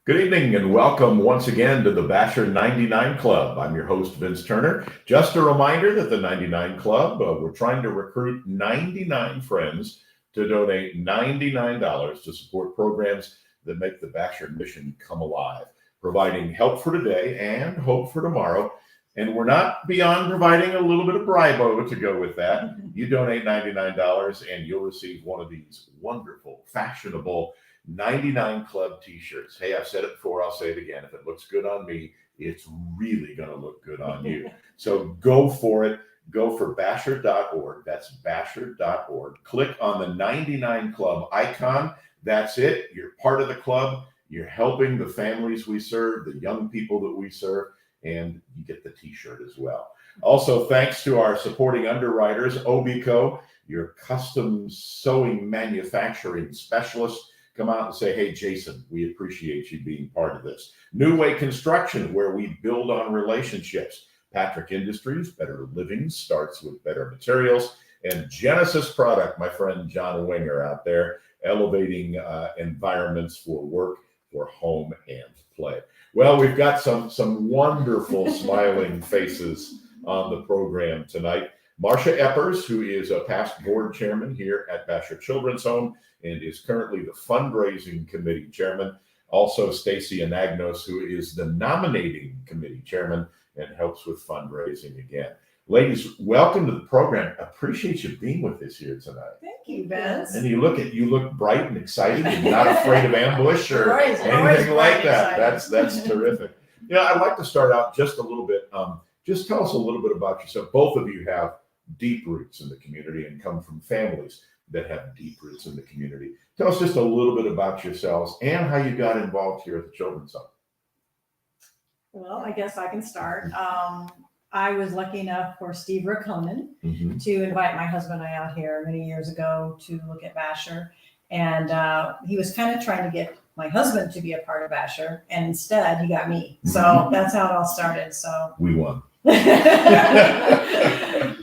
Good evening and welcome once again to the Bashor 99 Club. I'm your host, Vince Turner. Just a reminder that the 99 Club, we're trying to recruit 99 friends to donate $99 to support programs that make the Bashor mission come alive, providing help for today and hope for tomorrow. And we're not beyond providing a little bit of bribo to go with that. You donate $99 and you'll receive one of these wonderful, fashionable 99 Club t-shirts. Hey, I've said it before, I'll say it again. If it looks good on me, it's really going to look good on you. So go for it. Go for Bashor.org. That's Bashor.org. Click on the 99 Club icon. That's it. You're part of the club. You're helping the families we serve, the young people that we serve, and you get the t-shirt as well. Also, thanks to our supporting underwriters, Obico, your custom sewing manufacturing specialist. Come out and say, hey, Jason, we appreciate you being part of this. New Way Construction, where we build on relationships. Patrick Industries, better living starts with better materials. And Genesis Product, my friend John Winger out there, elevating environments for work, for home and play. Well, we've got some wonderful smiling faces on the program tonight. Marcia Eppers, who is a past board chairman here at Bashor Children's Home and is currently the fundraising committee chairman. Also, Staci Anagnos, who is the nominating committee chairman and helps with fundraising again. Ladies, welcome to the program. Appreciate you being with us here tonight. Thank you, Vince. And you look bright and excited and not afraid of ambush or anything like that. That's terrific. You know, I'd like to start out just a little bit. Just tell us a little bit about yourself. Both of you have deep roots in the community and come from families that have deep roots in the community. Tell us just a little bit about yourselves and how you got involved here at the Children's Home. Well, I guess I can start. I was lucky enough for Steve Rickonen to invite my husband and I out here many years ago to look at Bashor. And he was kind of trying to get my husband to be a part of Bashor, and instead he got me. So that's how it all started. So we won.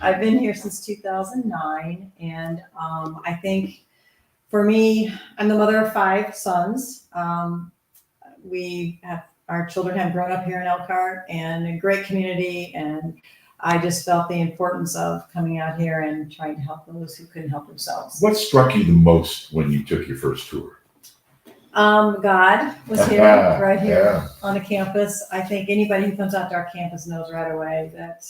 I've been here since 2009, and I think for me, I'm the mother of 5 sons. Our children have grown up here in Elkhart and a great community, and I just felt the importance of coming out here and trying to help those who couldn't help themselves. What struck you the most when you took your first tour? God was here, right here on the campus. I think anybody who comes out to our campus knows right away that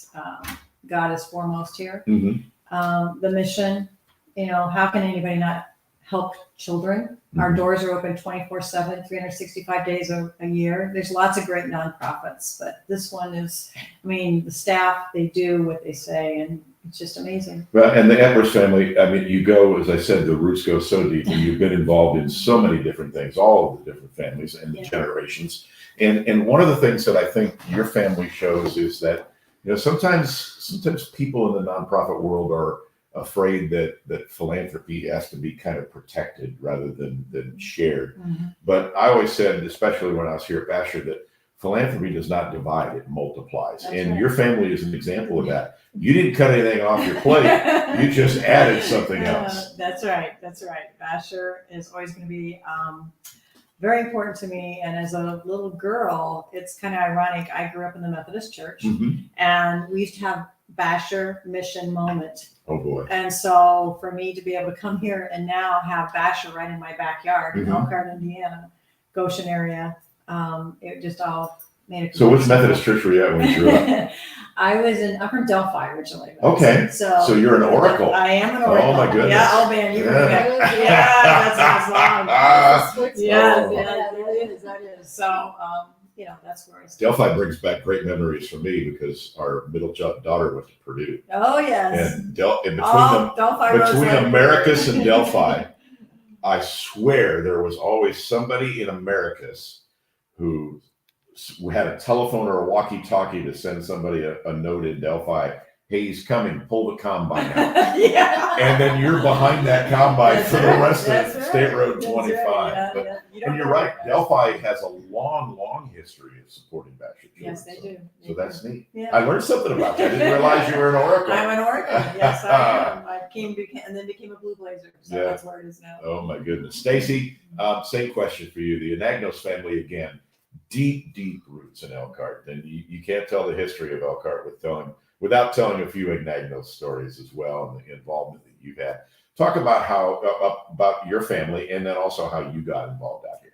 God is foremost here. The mission, you know, how can anybody not help children? Our doors are open 24/7, 365 days a year. There's lots of great nonprofits, but this one is, I mean, the staff, they do what they say, and it's just amazing. Well, and the Eppers family, I mean, you go, as I said, the roots go so deep, and you've been involved in so many different things, all of the different families and the generations. And one of the things that I think your family shows is that, you know, sometimes people in the nonprofit world are afraid that philanthropy has to be kind of protected rather than shared. But I always said, especially when I was here at Bashor, that philanthropy does not divide, it multiplies. That's and right. Your family is an example of that. You didn't cut anything off your plate. You just added something else. That's right. Bashor is always going to be very important to me. And as a little girl, it's kind of ironic. I grew up in the Methodist church, and we used to have Bashor mission moment. Oh boy. And so for me to be able to come here and now have Bashor right in my backyard in Elkhart, Indiana, Goshen area, it just all made it. So which Methodist church were you at when you grew up? I was from Delphi originally. Okay. So you're an oracle. I am an oracle. Oh my goodness. Yeah. Oh man, you were that's long. Yeah, that is. So you know, that's where I started. Delphi brings back great memories for me because our middle daughter went to Purdue. Oh yes. And between Americus and Delphi, I swear there was always somebody in Americus who had a telephone or a walkie-talkie to send somebody a note in Delphi. Hey, he's coming. Pull the combine out. And then you're behind that combine for the rest of State Road 25. And you're right. Delphi has a long history of supporting Bashor children. Yes, they do. So that's neat. Yeah. I learned something about you. I didn't realize you were an oracle. I'm an oracle. Yes, I am. I became a blue blazer. So that's where it is now. Oh my goodness. Staci, same question for you. The Anagnos family again. deep roots in Elkhart, and you can't tell the history of Elkhart without telling a few Anagnos stories as well, and the involvement that you've had. Talk about how about your family, and then also how you got involved out here.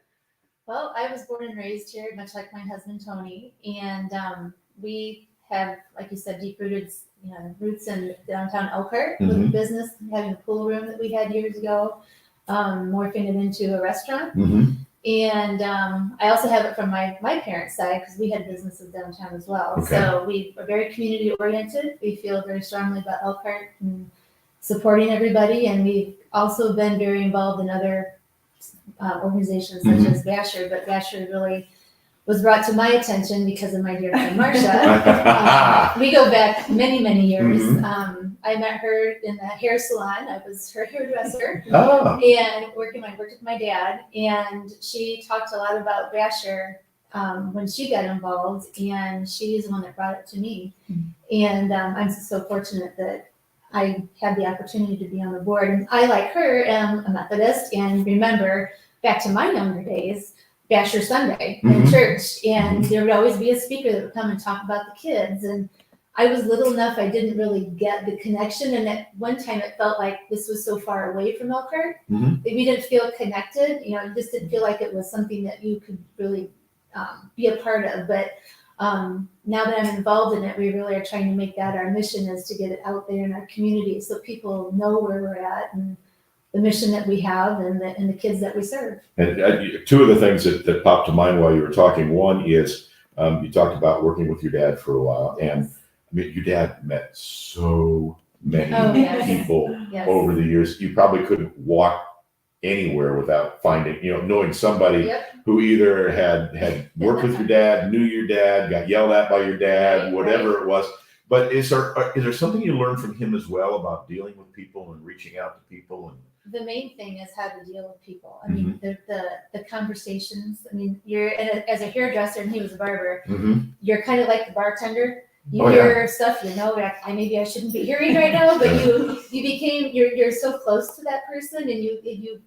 Well, I was born and raised here, much like my husband Tony, and we have, like you said, deep-rooted roots in downtown Elkhart, with a business, having a pool room that we had years ago, morphing it into a restaurant. And I also have it from my parents' side, because we had businesses downtown as well. Okay. So we are very community-oriented. We feel very strongly about Elkhart and supporting everybody, and we've also been very involved in other organizations such as Bashor, but Bashor really was brought to my attention because of my dear friend Marcia. We go back many years. I met her in the hair salon. I was her hairdresser, and worked with my dad. And she talked a lot about Bashor when she got involved, and she's the one that brought it to me. And I'm so fortunate that I had the opportunity to be on the board. And I, like her, am a Methodist, and remember back to my younger days, Bashor Sunday in church, and there would always be a speaker that would come and talk about the kids. And I was little enough, I didn't really get the connection. And at one time it felt like this was so far away from Elkhart that we didn't feel connected. It just didn't feel like it was something that you could really be a part of. But now that I'm involved in it, we really are trying to make that our mission, is to get it out there in our community so people know where we're at and the mission that we have and the kids that we serve. And two of the things that popped to mind while you were talking, one is you talked about working with your dad for a while, and I mean, your dad met so many people over the years. You probably couldn't walk anywhere without finding, knowing somebody who either had worked with your dad, knew your dad, got yelled at by your dad, whatever it was. But is there something you learned from him as well about dealing with people and reaching out to people? And the main thing is how to deal with people. I mean, the conversations. I mean, as a hairdresser, and he was a barber, you're kind of like the bartender. You hear stuff, maybe I shouldn't be hearing right now, but you're so close to that person, and you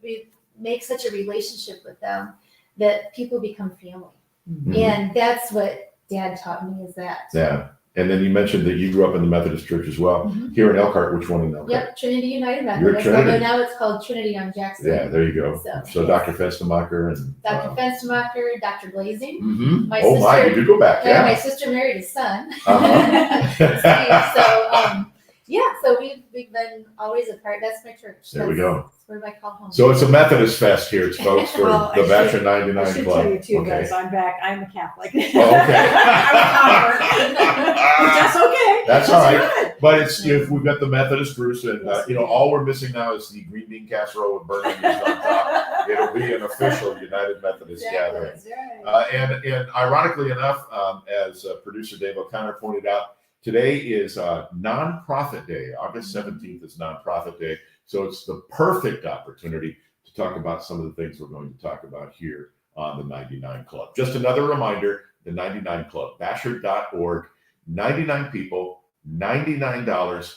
make such a relationship with them that people become family. And that's what Dad taught me, is that. Yeah. And then you mentioned that you grew up in the Methodist Church as well. Here in Elkhart, which one in Elkhart? Yep, Trinity United Methodist. You're Trinity. Although now it's called Trinity on Jackson. Yeah, there you go. So Dr. Fenstermacher and Dr. Fenstermacher, Dr. Blazing. My you do go back. Yeah, my sister married his son. So we've been always a part. That's my church. There we go. That's where I call home. So it's a Methodist fest here, folks, for the Bashor 99 I should Club. tell you too, guys, I'm back. I'm a Catholic. Oh, okay. That's okay. That's all right. But it's we've got the Methodist roots, and all we're missing now is the green bean casserole with burning onions on top. It'll be an official United Methodist gathering. Right. And ironically enough, as producer Dave O'Connor pointed out, today is Nonprofit Day. August 17th is Nonprofit Day. So it's the perfect opportunity to talk about some of the things we're going to talk about here on the 99 Club. Just another reminder, the 99 Club, bashor.org, 99 people, $99,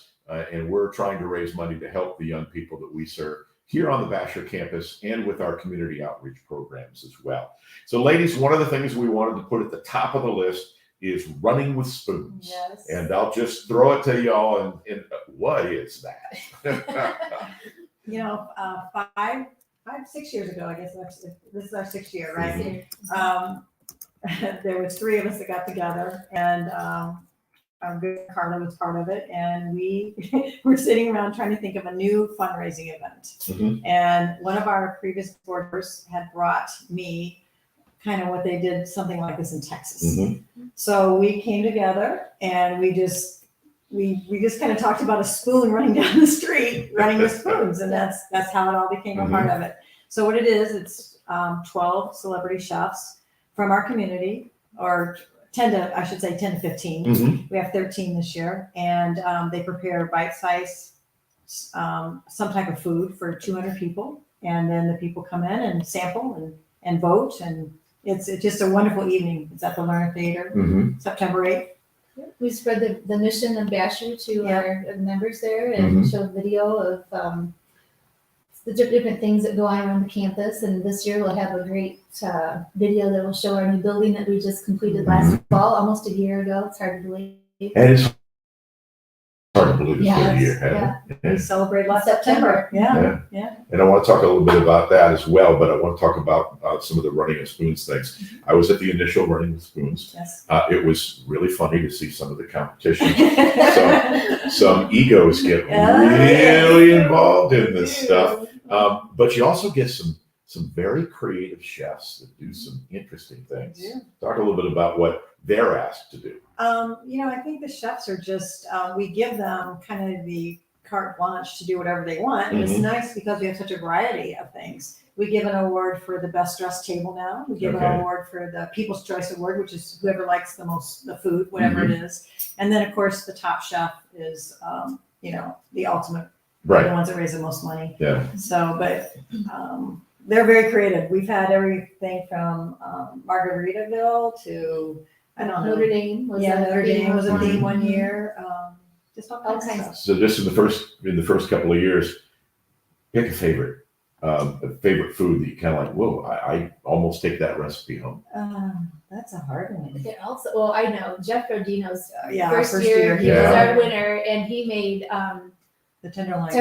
and we're trying to raise money to help the young people that we serve here on the Bashor campus and with our community outreach programs as well. So ladies, one of the things we wanted to put at the top of the list is running with spoons. Yes. And I'll just throw it to y'all, and what is that? 6 years ago, I guess this is our 6th year, right? There was 3 of us that got together, and our good Carla was part of it, and we were sitting around trying to think of a new fundraising event. And one of our previous board members had brought me kind of what they did, something like this in Texas. So we came together, and we just kind of talked about a spoon running down the street, running with spoons, and that's how it all became a part of it. So what it is, it's 12 celebrity chefs from our community, or 10 to 15. We have 13 this year, and they prepare bite-sized some type of food for 200 people, and then the people come in and sample and vote, and it's just a wonderful evening. It's at the Lerner Theater, September 8th. We spread the mission of Bashor to our members there, and show video of the different things that go on around the campus. And this year we'll have a great video that will show our new building that we just completed last fall, almost a year ago. It's hard to believe. And it's hard to believe it's been a year. Yeah. We celebrate last September. Yeah. And I want to talk a little bit about that as well, but I want to talk about some of the running with spoons things. I was at the initial running with spoons. Yes. It was really funny to see some of the competition. Some egos get really involved in this stuff, but you also get some very creative chefs that do some interesting things. Yeah. Talk a little bit about what they're asked to do. I think the chefs are just, we give them kind of the carte blanche to do whatever they want. And it's nice because we have such a variety of things. We give an award for the best dressed table now. We give an award for the People's Choice Award, which is whoever likes the most, the food, whatever it is. And then of course the top chef is, the ultimate, the ones that raise the most money. Yeah. So, but, they're very creative. We've had everything from Margaritaville to, I don't know. Notre Dame was Notre Dame was a theme one year. Just all kinds of stuff. So just in the first couple of years, pick a favorite food that you kind of like. Whoa, I almost take that recipe home. That's a hard one. Yeah, also, well, I know Jeff Rodino's first first year, he was Yeah. our winner, and he made The tenderloin.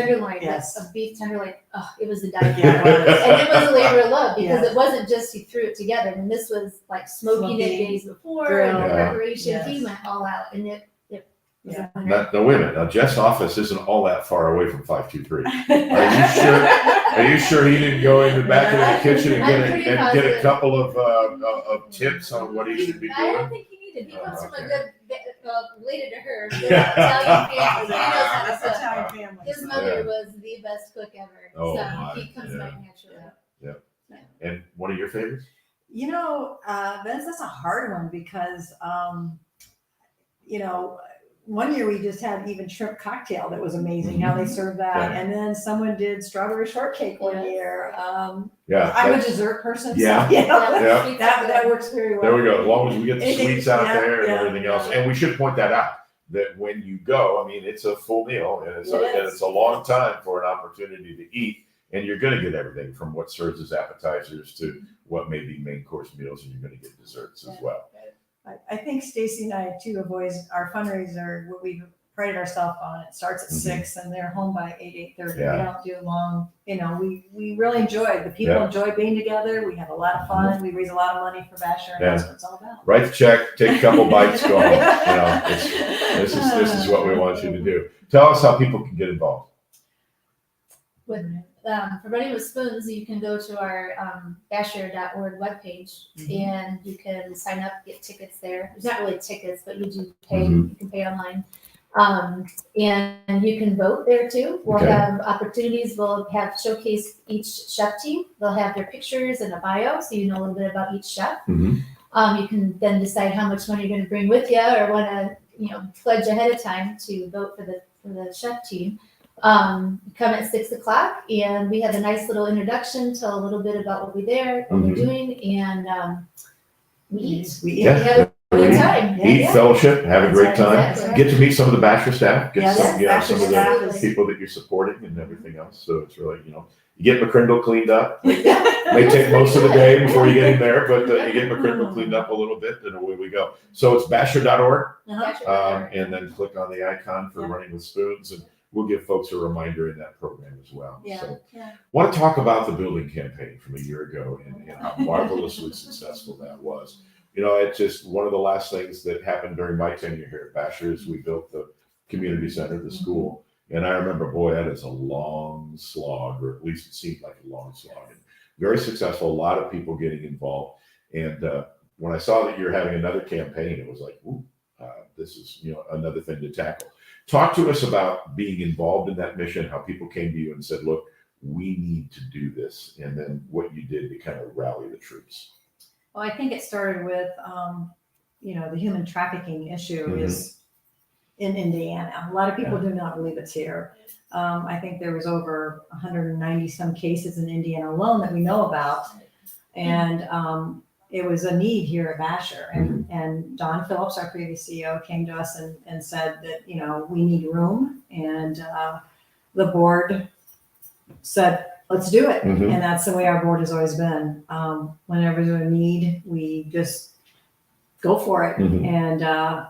yes, a beef tenderloin. Oh, it was a dive. Yeah, it was. And it was a labor of love because Yeah. it wasn't just he threw it together. And this was like smoking it days before and Grill. preparation. Yes. He went all out, and it was Yeah. a winner. Now, wait a minute. Now, Jeff's office isn't all that far away from 523. Are you sure he didn't go in the back of the kitchen and I'm pretty get a positive. couple of tips on what he should be I don't doing? think he needed. He comes from Okay. a good, related to her, good Italian family. He knows how to That's cook. Italian family. His mother was the best cook ever. Oh, so my. he comes Yeah. right naturally. And one of your favorites? Vince, that's a hard one because, one year we just had even shrimp cocktail that was amazing how they served that. Yeah. And then someone did strawberry shortcake one Yes. year. Yeah. I'm a that's- dessert person. Yeah. So, Yeah. Sweet that good. works very well. There we go. As long as we get the Anything- sweets out yeah, there and yeah, everything else. yeah. And we should point that out, that when you go, I mean, it's a full meal and it's a long time for an opportunity to eat. And you're going to get everything from what serves as appetizers to what may be main course meals, and you're going to get desserts as well. I think Staci and I too have always, our fundraiser, what we've prided ourselves on, it starts at 6 and they're home by 8:30. Yeah. We don't do long, we really enjoy, the people enjoy being together. We have a lot of fun. We raise a lot of money for Bashor, and that's what it's all about. Write the check, take a couple bites, go home. This is what we want you to do. Tell us how people can get involved. For Running with Spoons, you can go to our bashor.org webpage and you can sign up, get tickets there. There's not really tickets, but you do pay. You can pay online. And you can vote there too. We'll have opportunities. We'll have showcase each chef team. They'll have their pictures and a bio, so you know a little bit about each chef. You can then decide how much money you're going to bring with you, or want to pledge ahead of time to vote for the chef team. Come at 6 o'clock, and we have a nice little introduction, tell a little bit about what we're doing, and we eat. We Yeah. We have a good time. Eat, fellowship, have a great time. Exactly. Get to meet some of the Bashor staff. Get Yes, some Bashor of staff the is- people that you're supporting and everything else. So it's really, you get McCrindle cleaned up. May take most of the day before you get in there, but you get McCrindle cleaned up a little bit, and away we go. So it's bashor.org, and then click on the icon for Running with Spoons, and we'll give folks a reminder in that program as well. So, want to talk about the building campaign from a year ago and how marvelously successful that was. It's just one of the last things that happened during my tenure here at Bashor is we built the community center, the school. And I remember, boy, that is a long slog, or at least it seemed like a long slog. And very successful, a lot of people getting involved. And when I saw that you're having another campaign, it was like, ooh, this is another thing to tackle. Talk to us about being involved in that mission, how people came to you and said, look, we need to do this, and then what you did to kind of rally the troops. Well, I think it started with, the human trafficking issue is in Indiana. A lot of people do not believe it's here. I think there was over 190 some cases in Indiana alone that we know about. And it was a need here at Bashor. And Don Phillips, our previous CEO, came to us and said that, we need room. And the board said, let's do it. Mhm. And that's the way our board has always been. Whenever there's a need, we just go for it. Mhm. And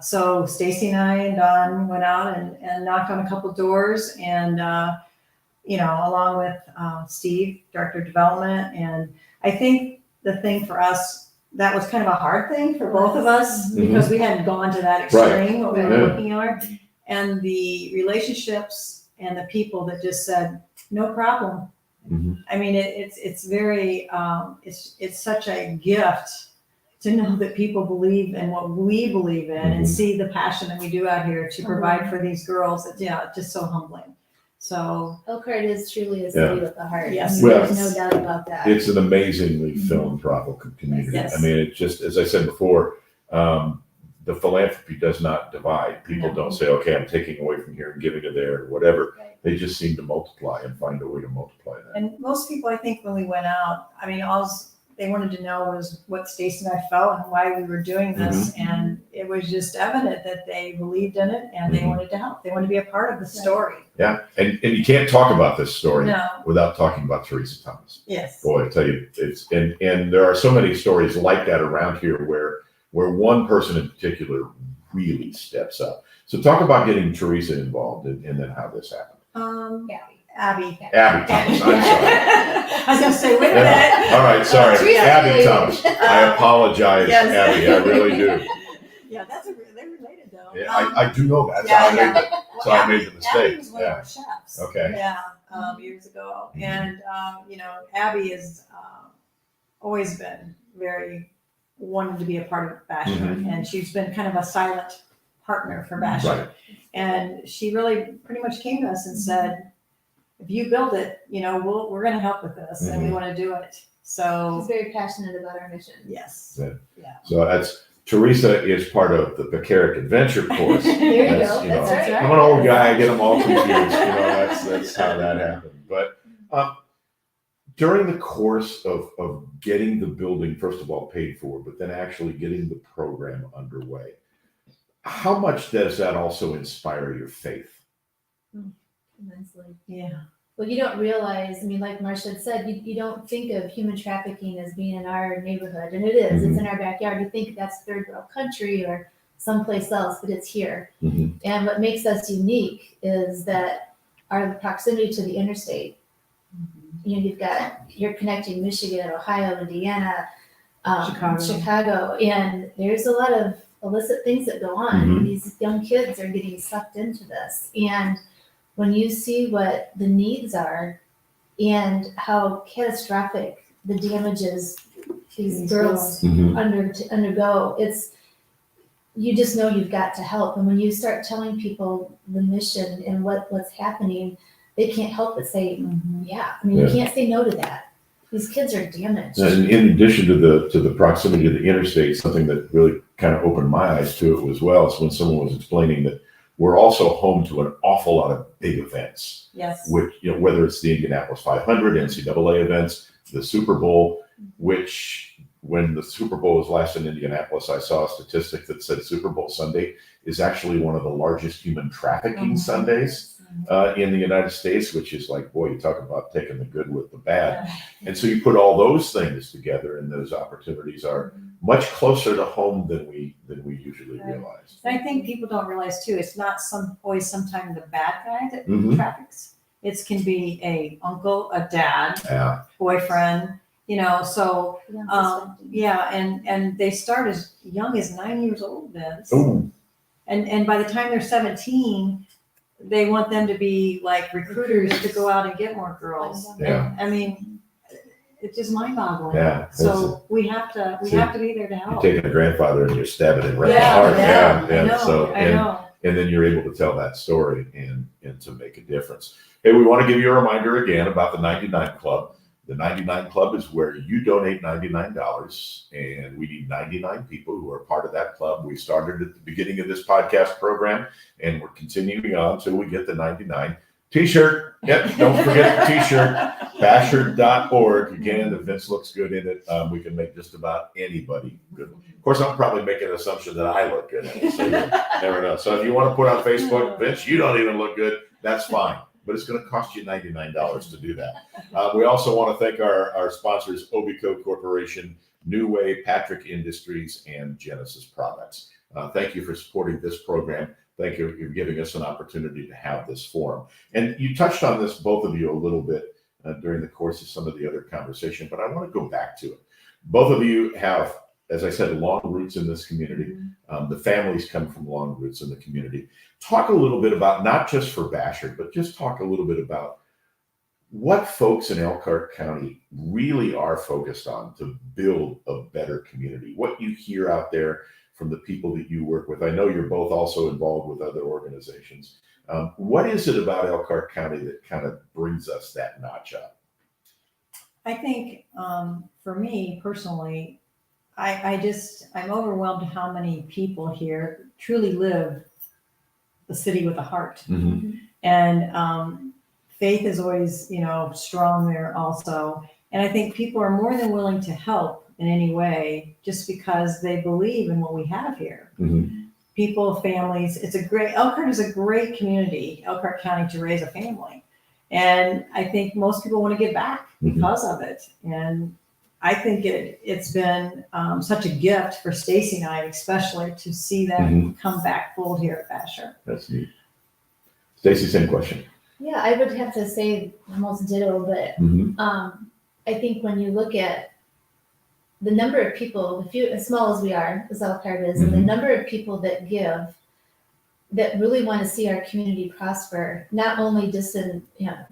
so Staci and I and Don went out and knocked on a couple doors, and along with Steve, Director of Development. And I think the thing for us, that was kind of a hard thing for both of us Mhm. because we hadn't gone to that Right. extreme, what we were Yeah. looking at. And the relationships and the people that just said, no problem. Mhm. I mean, it's very, it's such a gift to know that people believe in what we believe in and Mhm. see the passion that we do out here to provide for these girls. It's just so humbling. So Elkhart is truly a city with a heart. Yes. There's no doubt about that. It's an amazingly philanthropic community. Yes. I mean, it just, as I said before, the philanthropy does not divide. People No. don't say, okay, I'm taking away from here and giving to there or whatever. Right. They just seem to multiply and find a way to multiply that. And most people, I think, when we went out, I mean, all they wanted to know was what Staci and I felt and why we were doing this. And it was just evident that they believed in it and they Mhm. wanted to help. They wanted to be a part of the story. Yeah. And you can't talk about this story No. without talking about Teresa Thomas. Yes. Boy, I tell you, it's and there are so many stories like that around here where one person in particular really steps up. So talk about getting Teresa involved and then how this happened. Abby. Abby Thomas, I'm sorry. I was gonna say, wait a Yeah. minute. All right, sorry, Teresa. Abby Thomas. I apologize, Yes. Abby. I really do. Yeah, they're related though. Yeah, I do know that. Yeah, So I made yeah. the, so I made the Abby mistake. was one Yeah. of our chefs. Okay. Yeah, years ago. And, Abby has always been very wanted to be a part of Bashor. Mhm. And she's been kind of a silent partner for Bashor. Right. And she really pretty much came to us and said, if you build it, we're going to help with this and we Mhm. want to do it. She's So, very passionate about our mission. yes. Yeah. Yeah. So Teresa is part of the Pecaric Adventure course. There you That's, go. you That's know, right. I'm an old guy, I get them all confused. That's how that happened. But during the course of getting the building, first of all, paid for, but then actually getting the program underway, how much does that also inspire your faith? Immensely. Yeah. Well, you don't realize, like Marcia had said, you don't think of human trafficking as being in our neighborhood, and it is. It's in our backyard. You think that's third world country or someplace else, but it's here. Mhm. And what makes us unique is that our proximity to the interstate. You're connecting Michigan, Ohio, Indiana, Chicago, and there's a lot of illicit things that go on. Mhm. These young kids are getting sucked into this, and when you see what the needs are and how catastrophic the damages these girls Mhm. undergo, you just know you've got to help. And when you start telling people the mission and what's happening, they can't help but say, yeah. You can't say no to that. These kids are damaged. And in addition to the proximity to the interstate, something that really kind of opened my eyes to it as well is when someone was explaining that we're also home to an awful lot of big events, Yes. which, whether it's the Indianapolis 500, NCAA events, the Super Bowl, which when the Super Bowl was last in Indianapolis, I saw a statistic that said Super Bowl Sunday is actually one of the largest human trafficking Sundays in the United States, which is like, boy, you talk about taking the good with the bad. And so you put all those things together, and those opportunities are much closer to home than we usually realize. And I think people don't realize too, it's not always sometimes the bad guy that Mhm. traffics. It can be a uncle, a dad, Yeah. boyfriend, so, Yeah. and they start as young as 9 years old, Vince. Ooh. And by the time they're 17, they want them to be like recruiters to go out and get more girls. Yeah. It's just mind boggling. Yeah. So we have to be there to You're help. taking a grandfather and you're stabbing it right in the Yeah, heart. I know, So, I know. and then you're able to tell that story and to make a difference. Hey, we want to give you a reminder again about the 99 Club. The 99 Club is where you donate $99, and we need 99 people who are part of that club. We started at the beginning of this podcast program, and we're continuing on until we get the 99. T-shirt. Yep, don't forget the T-shirt. Bashor.org. Again, if Vince looks good in it, we can make just about anybody good. Of course, I'm probably making an assumption that I look good in it, so you never know. So if you want to put on Facebook, Vince, you don't even look good, that's fine. but it's going to cost you $99 to do that. We also want to thank our sponsors, Obico Corporation, New Way, Patrick Industries, and Genesis Products. Thank you for supporting this program. Thank you for giving us an opportunity to have this forum. And you touched on this, both of you, a little bit during the course of some of the other conversation, but I want to go back to it. Both of you have, as I said, long roots in this community. The families come from long roots in the community. Talk a little bit about, not just for Bashor, but just talk a little bit about what folks in Elkhart County really are focused on to build a better community. What you hear out there from the people that you work with. I know you're both also involved with other organizations. What is it about Elkhart County that kind of brings us that notch up? I think for me personally, I'm overwhelmed at how many people here truly live the city with a heart. And faith is always, strong there also. And I think people are more than willing to help in any way just because they believe in what we have here. People, families, Elkhart is a great community, Elkhart County, to raise a family. And I think most people want to give back because of it. And I think it's been such a gift for Staci and I, especially, to see them come back full here at Bashor. That's neat. Staci, same question. Yeah, I would have to say almost ditto, but I think when you look at the number of people, as small as we are, as Elkhart is, and the number of people that give, that really want to see our community prosper, not only just in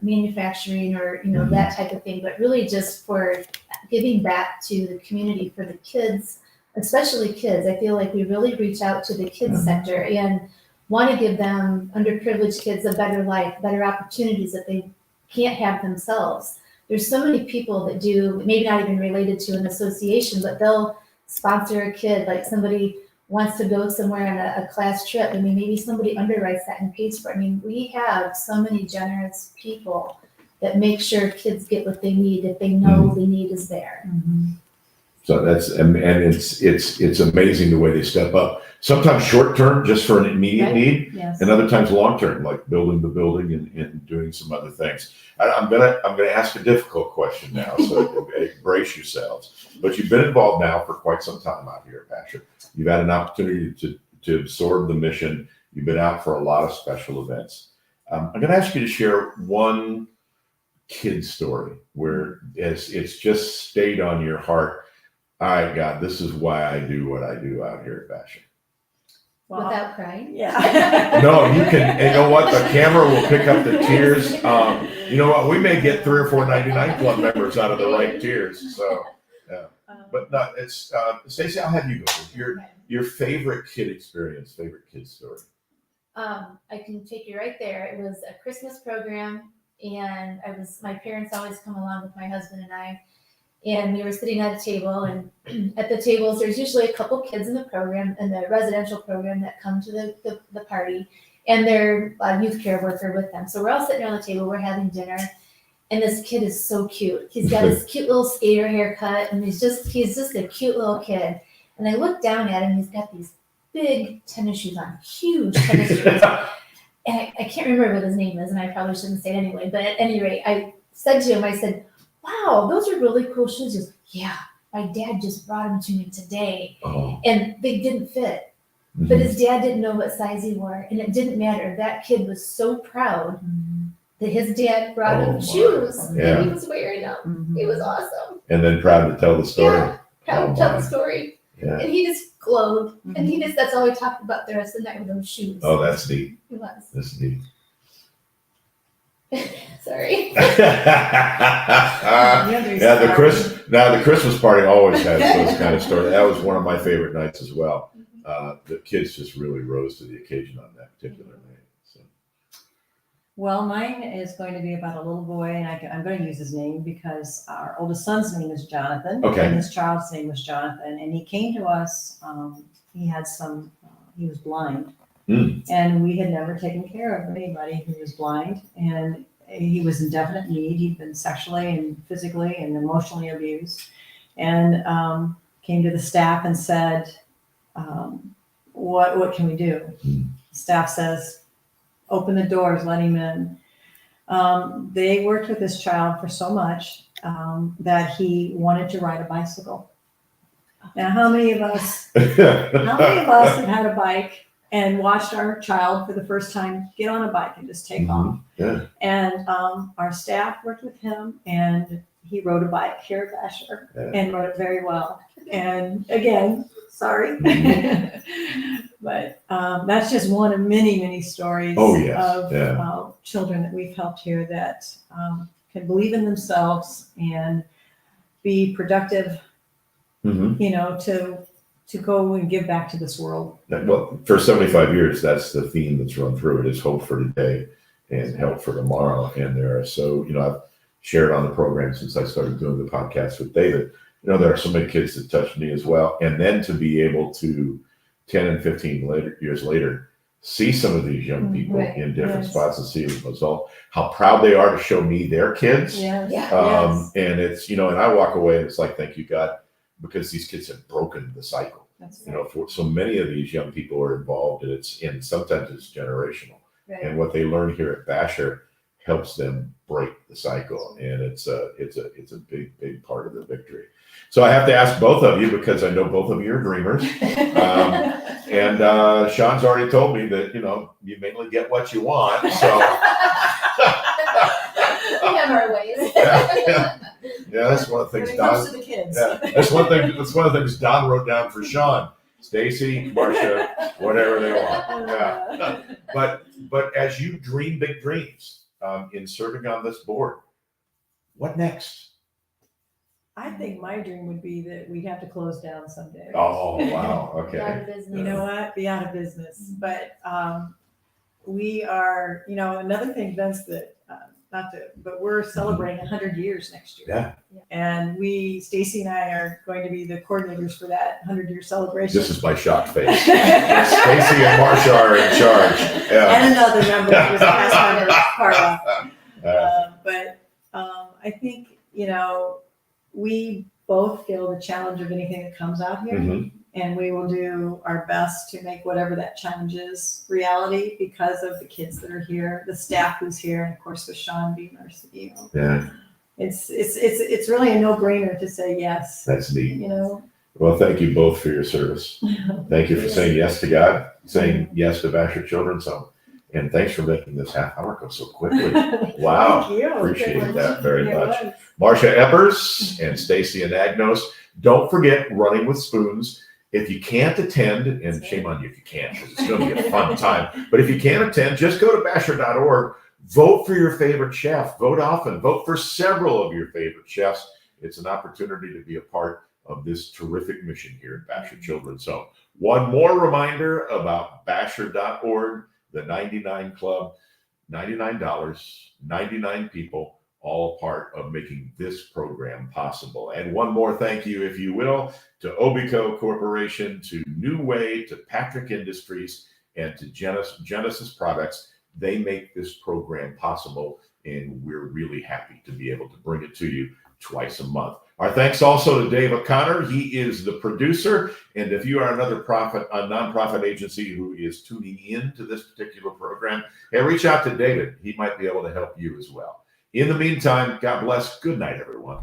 manufacturing or that type of thing, but really just for giving back to the community for the kids, especially kids. I feel like we really reach out to the kids sector and want to give them, underprivileged kids, a better life, better opportunities that they can't have themselves. There's so many people that do, maybe not even related to an association, but they'll sponsor a kid, like somebody wants to go somewhere on a class trip. I mean, maybe somebody underwrites that and pays for it. I mean, we have so many generous people that make sure kids get what they need if they know the need is there. So and it's amazing the way they step up. Sometimes short term, just for an immediate need, and other times long term, like building the building and doing some other things. I'm gonna ask a difficult question now, so brace yourselves. But you've been involved now for quite some time out here at Bashor. You've had an opportunity to absorb the mission. You've been out for a lot of special events. I'm going to ask you to share one kid story where it's just stayed on your heart. All right, God, this is why I do what I do out here at Bashor. Well, without crying? Yeah. No, you can. And you know what? The camera will pick up the tears. You know what? We may get 3 or 4 99 Club members out of the right tears. So, yeah. But no, it's Staci. I'll have you go. Your favorite kid experience, favorite kid story. I can take you right there. It was a Christmas program, and my parents always come along with my husband and I. And we were sitting at a table, and at the tables, there's usually a couple kids in the program, in the residential program, that come to the party, and their youth care worker with them. So we're all sitting around the table, we're having dinner, and this kid is so cute. He's got his cute little skater haircut, and he's just a cute little kid. And I look down at him, he's got these big tennis shoes on, huge tennis shoes. And I can't remember what his name is, and I probably shouldn't say it anyway, but at any rate, I said to him, I said, wow, those are really cool shoes. He goes, yeah, my dad just brought them to me today. And they didn't fit. But his dad didn't know what size he wore, and it didn't matter. That kid was so proud that his dad brought him shoes and he was wearing them. It was awesome. And then proud to tell the story. Yeah, proud to tell the story. Yeah. And he just glowed. And that's all we talked about the rest of the night, with those shoes. Oh, that's neat. It was. That's neat. Sorry. The Christmas party always has those kind of stories. That was one of my favorite nights as well. The kids just really rose to the occasion on that particular night. So. Well, mine is going to be about a little boy, and I'm going to use his name because our oldest son's name is Jonathan, and his child's name was Jonathan, and he came to us. He was blind. And we had never taken care of anybody who was blind, and he was in definite need. He'd been sexually and physically and emotionally abused, and came to the staff and said, what can we do? Staff says, open the doors, let him in. They worked with this child for so much that he wanted to ride a bicycle. Now, how many of us have had a bike and watched our child for the first time get on a bike and just take off? Yeah. And our staff worked with him, and he rode a bike here at Bashor and rode it very well. And again, sorry, but that's just one of many, many stories of children that we've helped here that can believe in themselves and be productive, you know, to go and give back to this world. Well, for 75 years, that's the theme that's run through it, is hope for today and help for tomorrow. And there are I've shared on the program since I started doing the podcast with David, there are so many kids that touched me as well. And then to be able to 10 and 15 years later, see some of these young people in different spots and see the result, how proud they are to show me their kids. Yes. And it's, and I walk away and it's like, thank you, God, because these kids have broken the cycle. That's right. For so many of these young people are involved, and sometimes it's generational. Right. And what they learn here at Bashor helps them break the cycle, and it's a big part of the victory. So I have to ask both of you, because I know both of you are dreamers, and Sean's already told me that you mainly get what you want. So we have our ways. Yeah, that's one of the things. When it comes to the kids. That's one thing. That's one of the things Don wrote down for Sean. Staci, Marcia, whatever they want. Yeah. But as you dream big dreams in serving on this board, what next? I think my dream would be that we have to close down someday. Oh, wow. Okay. Be out of business. You know what? Be out of business. But we are, another thing, Vince, that but we're celebrating 100 years next year. Yeah. And Staci and I are going to be the coordinators for that 100-year celebration. This is my shocked face. Staci and Marcia are in charge. Yeah. And another member, who's a past member, Carla. But I think, we both feel the challenge of anything that comes out here. Mm-hmm. And we will do our best to make whatever that challenge is reality, because of the kids that are here, the staff who's here, and of course with Sean being our CEO. Yeah. It's really a no-brainer to say yes. That's neat. Well, thank you both for your service. Thank you for saying yes to God, saying yes to Bashor Children's Home. And thanks for making this half hour go so quickly. Wow. Thank you. Appreciate that very much. Marcia Eppers and Staci Anagnos. Don't forget Running with Spoons. If you can't attend, and shame on you if you can't, because it's going to be a fun time. But if you can't attend, just go to bashor.org. Vote for your favorite chef. Vote often. Vote for several of your favorite chefs. It's an opportunity to be a part of this terrific mission here at Bashor Children's Home. One more reminder about bashor.org, the 99 Club, $99, 99 people, all part of making this program possible. And one more thank you, if you will, to Obico Corporation, to New Way, to Patrick Industries, and to Genesis Products. They make this program possible, and we're really happy to be able to bring it to you twice a month. Our thanks also to Dave O'Connor. He is the producer. And if you are a nonprofit agency who is tuning in to this particular program, hey, reach out to David. He might be able to help you as well. In the meantime, God bless. Good night, everyone.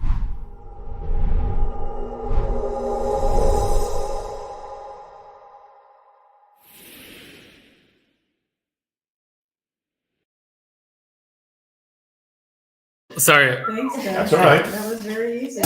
Sorry. Thanks, guys. That's all right. That was very easy.